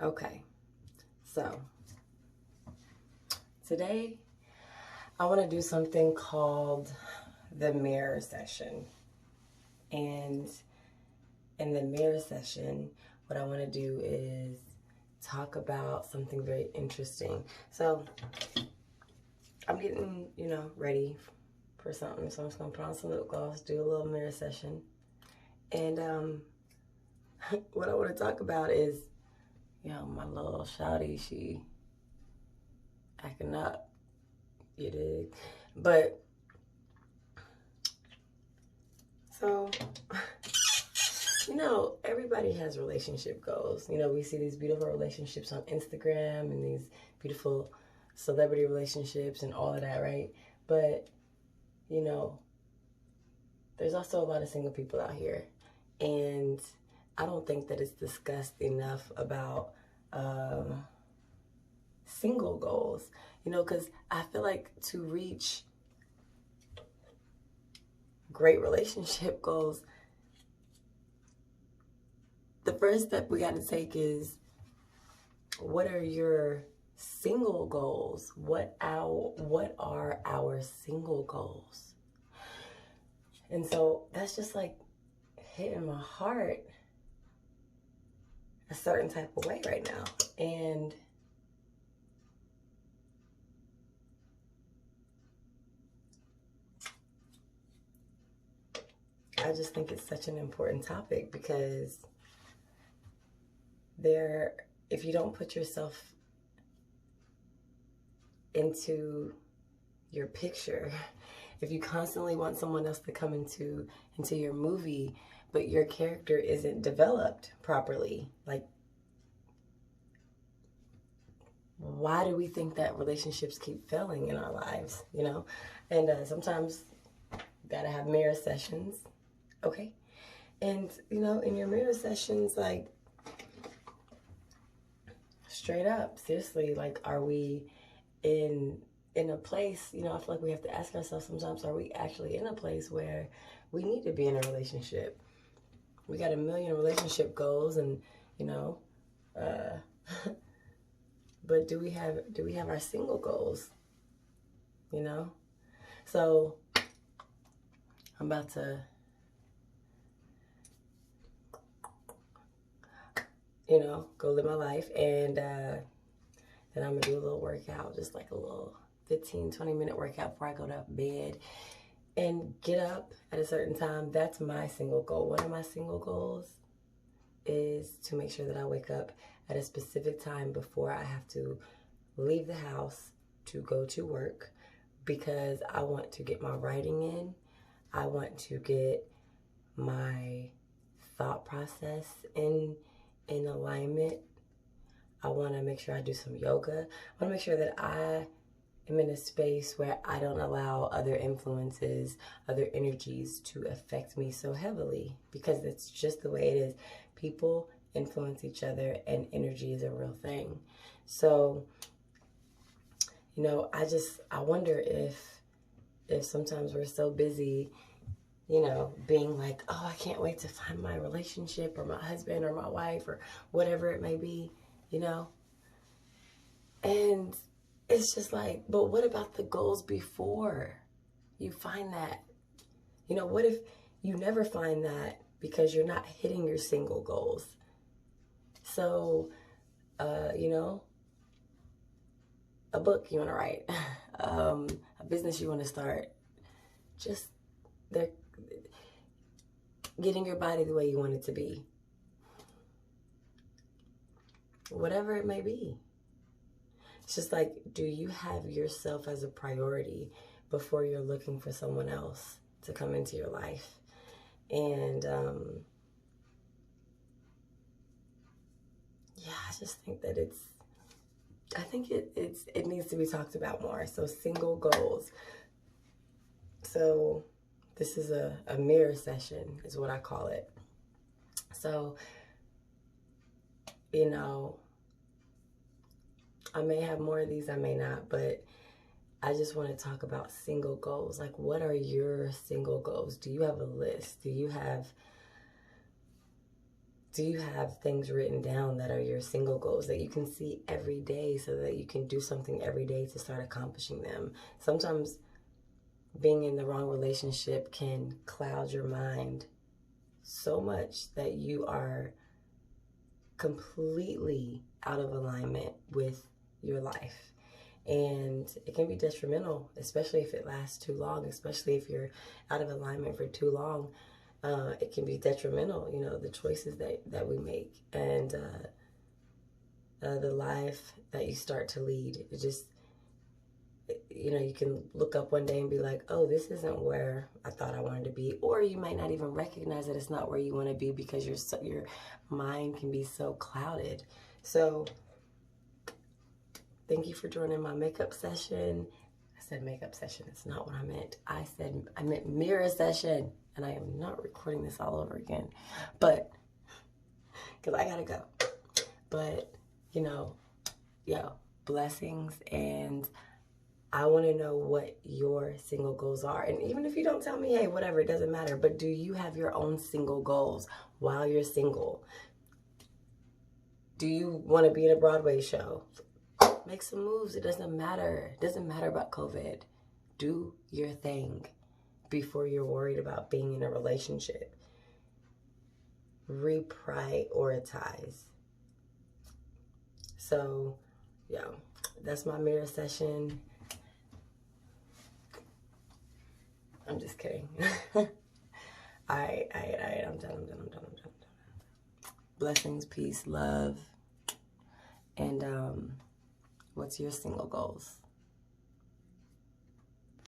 Okay, so today I want to do something called the mirror session. And in the mirror session, what I want to do is talk about something very interesting. So I'm getting, ready for something. So I'm just going to put on some lip gloss, do a little mirror session. And what I want to talk about is, my little shawty, she acting up, you dig? But, so, everybody has relationship goals. We see these beautiful relationships on Instagram and these beautiful celebrity relationships and all of that, right? But, there's also a lot of single people out here. And I don't think that it's discussed enough about single goals, because I feel like to reach great relationship goals, the first step we got to take is, what are your single goals? What are our single goals? And so that's just like hitting my heart a certain type of way right now. And I just think it's such an important topic because if you don't put yourself into your picture, if you constantly want someone else to come into your movie, but your character isn't developed properly, like, why do we think that relationships keep failing in our lives, And sometimes you gotta have mirror sessions, okay? And, in your mirror sessions, like, straight up, seriously, like, are we in a place, I feel like we have to ask ourselves sometimes, are we actually in a place where we need to be in a relationship? We got a million relationship goals and, but do we have our single goals? So I'm about to, go live my life, and then I'm gonna do a little workout, just like a little 15-20 minute workout before I go to bed and get up at a certain time. That's my single goal. One of my single goals is to make sure that I wake up at a specific time before I have to leave the house to go to work, because I want to get my writing in. I want to get my thought process in alignment. I want to make sure I do some yoga. I want to make sure that I am in a space where I don't allow other influences, other energies to affect me so heavily, because it's just the way it is. People influence each other, and energy is a real thing. So, I wonder if sometimes we're so busy, being like, oh, I can't wait to find my relationship or my husband or my wife or whatever it may be, And it's just like, but what about the goals before you find that? What if you never find that because you're not hitting your single goals? So, a book you want to write, a business you want to start, just getting your body the way you want it to be. Whatever it may be. It's just like, do you have yourself as a priority before you're looking for someone else to come into your life? And I just think that it needs to be talked about more. So single goals. So this is a mirror session is what I call it. So, I may have more of these, I may not, but I just want to talk about single goals. Like, what are your single goals? Do you have a list? Do you have do you have things written down that are your single goals that you can see every day so that you can do something every day to start accomplishing them? Sometimes being in the wrong relationship can cloud your mind so much that you are completely out of alignment with your life. And it can be detrimental, especially if it lasts too long, especially if you're out of alignment for too long. It can be detrimental, you know, the choices that we make and the life that you start to lead. It just, you know, you can look up one day and be like, oh, this isn't where I thought I wanted to be. Or you might not even recognize that it's not where you want to be because your mind can be so clouded. So thank you for joining my makeup session. I said makeup session. It's not what I meant. I meant mirror session. And I am not recording this all over again. But, because I gotta go. But, you know, blessings. And I want to know what your single goals are. And even if you don't tell me, hey, whatever, it doesn't matter. But do you have your own single goals while you're single? Do you want to be in a Broadway show? Make some moves. It doesn't matter. It doesn't matter about COVID. Do your thing before you're worried about being in a relationship. Reprioritize. So, yeah, that's my mirror session. I'm just kidding. All right, I'm done. Blessings, peace, love, and what's your single goals?